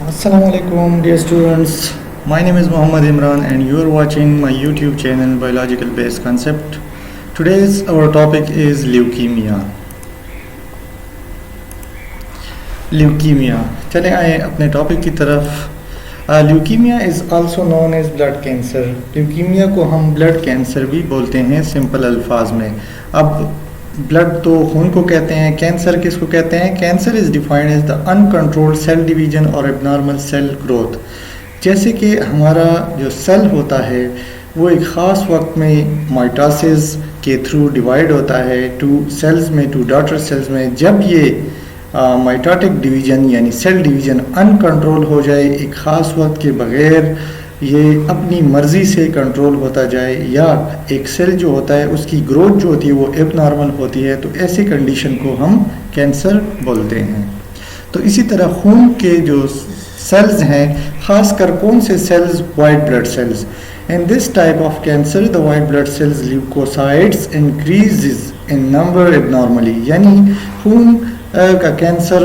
Assalamualaikum dear students, my name is Muhammad Imran and you are watching my YouTube channel Biological Based Concept. Today's our topic is leukemia. चले आए अपने topic की तरफ. Leukaemia is also known as blood cancer. Leukaemia को हम blood cancer भी बोलते हैं सिंपल अल्फाज में. अब ब्लड तो खून को कहते हैं, कैंसर किसको कहते हैं? Cancer is defined as the uncontrolled cell division और एबनॉर्मल सेल ग्रोथ. जैसे कि हमारा जो सेल होता है वो एक ख़ास वक्त में माइटोसिस के थ्रू डिवाइड होता है टू सेल्स में, टू डॉटर सेल्स में. जब ये माइटोटिक डिवीज़न यानी सेल डिवीज़न अनकंट्रोल हो जाए, एक ख़ास वक्त के बग़ैर ये अपनी मर्ज़ी से कंट्रोल होता जाए, या एक सेल जो होता है उसकी ग्रोथ जो होती है वो एबनॉर्मल होती है, तो ऐसी कंडीशन को हम कैंसर बोलते हैं. तो इसी तरह खून के जो सेल्स हैं, ख़ासकर कौन से cells? White blood cells. In this type of cancer, the white blood cells leukocytes increases in number abnormally. यानी खून का कैंसर,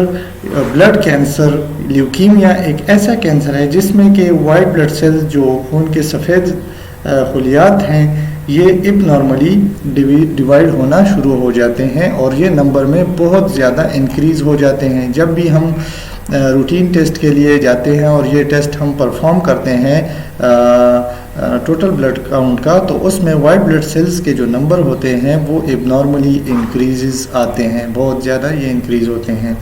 ब्लड कैंसर, ल्यूकीमिया एक ऐसा कैंसर है जिसमें कि वाइट ब्लड सेल्स जो खून के सफ़ेद खलियात हैं ये इबनॉर्मली डिवाइड होना शुरू हो जाते हैं और ये नंबर में बहुत ज़्यादा इंक्रीज़ हो जाते हैं. जब भी हम रूटीन टेस्ट के लिए जाते हैं और ये टेस्ट हम परफॉर्म करते हैं टोटल ब्लड काउंट का, तो उसमें वाइट ब्लड सेल्स के जो नंबर होते हैं वो एबनॉर्मली इंक्रीज़ आते हैं, बहुत ज़्यादा ये इंक्रीज़ होते हैं.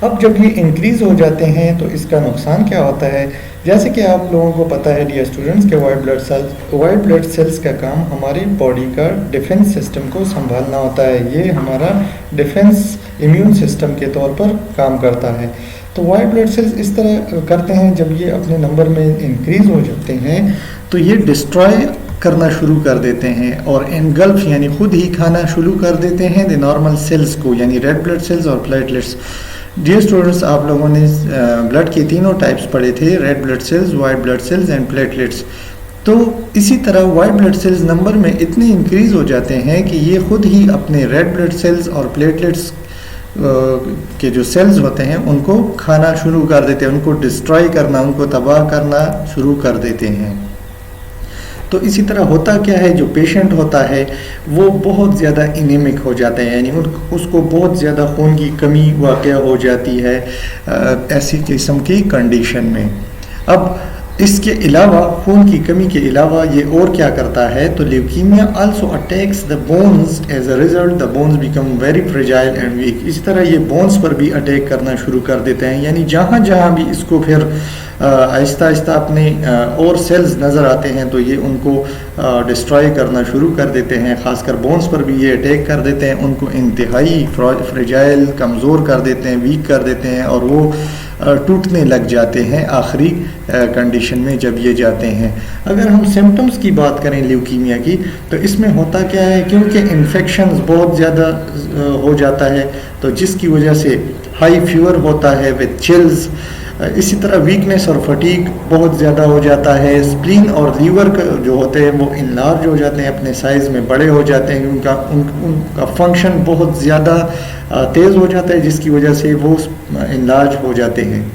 अब जब ये इंक्रीज़ हो जाते हैं तो इसका नुकसान क्या होता है? जैसे कि आप लोगों को पता है डियर स्टूडेंट्स के वाइट ब्लड सेल्स का काम हमारी बॉडी का डिफेंस सिस्टम को संभालना होता है. ये हमारा डिफेंस इम्यून सिस्टम के तौर पर काम करता है. तो वाइट ब्लड सेल्स इस तरह करते हैं, जब ये अपने नंबर में इंक्रीज़ हो जाते हैं तो ये डिस्ट्रॉय करना शुरू कर देते हैं और एनगल्फ यानी खुद ही खाना शुरू कर देते हैं द नॉर्मल सेल्स को, यानी रेड ब्लड सेल्स और प्लेटलेट्स. डियर स्टूडेंट्स, आप लोगों ने ब्लड के तीनों टाइप्स पढ़े थे, red blood cells, white blood sales and platelets. तो इसी तरह वाइट ब्लड सेल्स नंबर में इतने इंक्रीज़ हो जाते हैं कि ये खुद ही अपने रेड ब्लड सेल्स और प्लेटलेट्स के जो सेल्स होते हैं उनको खाना शुरू कर देते हैं, उनको डिस्ट्रॉय करना, उनको तबाह करना शुरू कर देते हैं. तो इसी तरह होता क्या है, जो पेशेंट होता है वो बहुत ज़्यादा इनेमिक हो जाता है, यानी उसको बहुत ज़्यादा खून की कमी वाक़या हो जाती है ऐसी किस्म की कंडीशन में. अब इसके अलावा, खून की कमी के अलावा ये और क्या करता है? तो leukaemia also attacks the bones. As a result the bones become very fragile and weak. इसी तरह ये बोन्स पर भी अटैक करना शुरू कर देते हैं, यानी जहाँ जहाँ भी इसको फिर आहिस्ता आहिस्ता अपने और सेल्स नज़र आते हैं तो ये उनको डिस्ट्रॉय करना शुरू कर देते हैं. ख़ासकर बोन्स पर भी ये अटैक कर देते हैं, उनको इंतहाई फ्रेजाइल, कमज़ोर कर देते हैं, वीक कर देते हैं और वो टूटने लग जाते हैं आखिरी कंडीशन में जब ये जाते हैं. अगर हम सिम्टम्स की बात करें ल्यूकीमिया की, तो इसमें होता क्या है, क्योंकि इन्फेक्शंस बहुत ज़्यादा हो जाता है तो जिसकी वजह से हाई फीवर होता है विद चिल्स. इसी तरह वीकनेस और फटीग बहुत ज़्यादा हो जाता है. स्प्लीन और लीवर जो होते हैं वो इनलार्ज हो जाते हैं, अपने साइज़ में बड़े हो जाते हैं, उनका फंक्शन बहुत ज़्यादा तेज़ हो जाता है जिसकी वजह से वो इनलार्ज हो जाते हैं.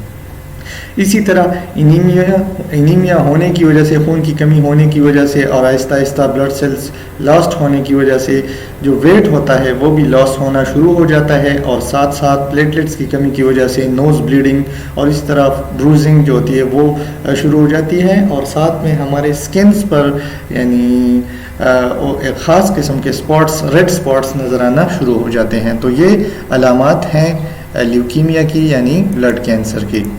इसी तरह इनीमिया होने की वजह से, खून की कमी होने की वजह से और Aahista Aahista blood cells lost होने की वजह से जो वेट होता है वो भी लॉस होना शुरू हो जाता है और साथ साथ प्लेटलेट्स की कमी की वजह से नोज़ ब्लीडिंग और इस तरह ब्रूजिंग जो होती है वो शुरू हो जाती है. और साथ में हमारे स्किन्स पर यानी एक ख़ास किस्म के स्पॉट्स, रेड स्पॉट्स नज़र आना शुरू हो जाते हैं. तो ये अलामात हैं ल्यूकीमिया की यानी ब्लड कैंसर की.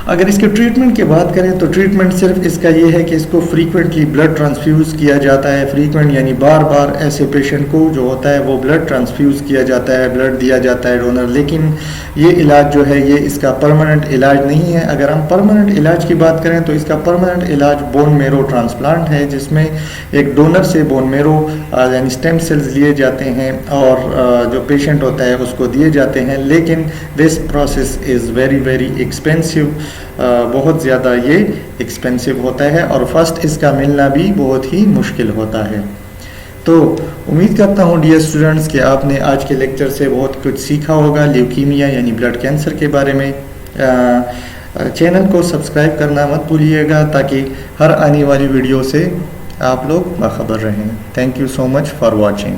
अगर इसके ट्रीटमेंट की बात करें तो ट्रीटमेंट सिर्फ इसका ये है कि इसको फ्रीक्वेंटली ब्लड ट्रांसफ्यूज़ किया जाता है. फ्रीक्वेंट यानी बार बार ऐसे पेशेंट को जो होता है वो ब्लड ट्रांसफ्यूज़ किया जाता है, ब्लड दिया जाता है डोनर. लेकिन ये इलाज जो है ये इसका परमानेंट इलाज नहीं है. अगर हम परमानेंट इलाज की बात करें तो इसका परमानेंट इलाज बोन मेरो ट्रांसप्लांट है, जिसमें एक डोनर से बोन मेरो यानी स्टेम सेल्स लिए जाते हैं और जो पेशेंट होता है उसको दिए जाते हैं. लेकिन this process is very very expensive, बहुत ज़्यादा ये एक्सपेंसिव होता है और फर्स्ट इसका मिलना भी बहुत ही मुश्किल होता है. तो उम्मीद करता हूँ डियर स्टूडेंट्स कि आपने आज के लेक्चर से बहुत कुछ सीखा होगा ल्यूकीमिया यानी ब्लड कैंसर के बारे में. चैनल को सब्सक्राइब करना मत भूलिएगा ताकि हर आने वाली वीडियो से आप लोग बाखबर रहें। Thank you so much for watching.